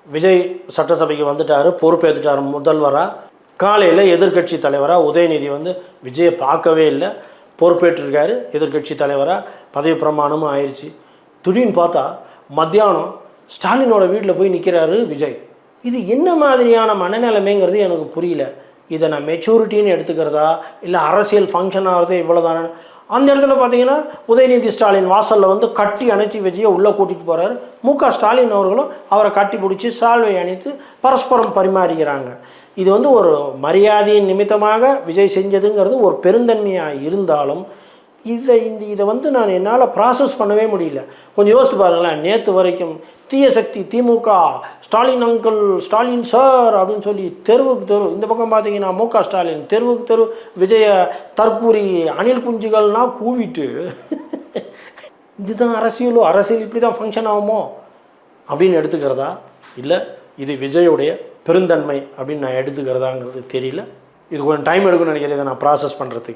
விஜய் சட்டசபைக்கு வந்துட்டார், பொறுப்பேற்றுட்டார் முதல்வராக. காலையில் எதிர்கட்சி தலைவராக உதயநிதி வந்து விஜயை பார்க்கவே இல்லை, பொறுப்பேற்றிருக்காரு. எதிர்கட்சி தலைவராக பதவி பிரமாணமும் ஆயிடுச்சு. திடீர்னு பார்த்தா மத்தியானம் ஸ்டாலினோட வீட்டில் போய் நிற்கிறாரு விஜய். இது என்ன மாதிரியான மனநிலைமைங்கிறது எனக்கு புரியல. இதை நான் மெச்சூரிட்டின்னு எடுத்துக்கிறதா இல்லை அரசியல் ஃபங்க்ஷன் ஆகிறதே இவ்வளோதானே? அந்த இடத்துல பார்த்தீங்கன்னா உதயநிதி ஸ்டாலின் வாசலில் வந்து கட்டி அணைச்சி விஜயை உள்ளே கூட்டிகிட்டு போகிறாரு. ஸ்டாலின் அவர்களும் அவரை கட்டி பிடிச்சி சால்வை அணித்து பரஸ்பரம் பரிமாறிக்கிறாங்க. இது வந்து ஒரு மரியாதையின் நிமித்தமாக விஜய் செஞ்சதுங்கிறது ஒரு பெருந்தன்மையாக இருந்தாலும் இதை வந்து நான் என்னால் ப்ராசஸ் பண்ணவே முடியல. கொஞ்சம் யோசித்து பாருங்களேன். நேற்று வரைக்கும் தீய சக்தி திமுக, ஸ்டாலின் அங்கிள், ஸ்டாலின் சார் அப்படின்னு சொல்லி தெருவுக்கு தெரு, இந்த பக்கம் பார்த்தீங்கன்னா ஸ்டாலின் தெருவுக்கு தெரு விஜய தற்கூரி அணில் குஞ்சுகள்னால் கூவிட்டு இதுதான் அரசியலோ, அரசியல் இப்படி தான் ஃபங்க்ஷன் ஆகுமோ அப்படின்னு எடுத்துக்கிறதா, இல்லை இது விஜயோடைய பெருந்தன்மை அப்படின்னு நான் எடுத்துக்கிறதாங்கிறது தெரியல. இது கொஞ்சம் டைம் எடுக்கும்னு நினைக்கிறேன் இதை நான் ப்ராசஸ் பண்ணுறதுக்கு.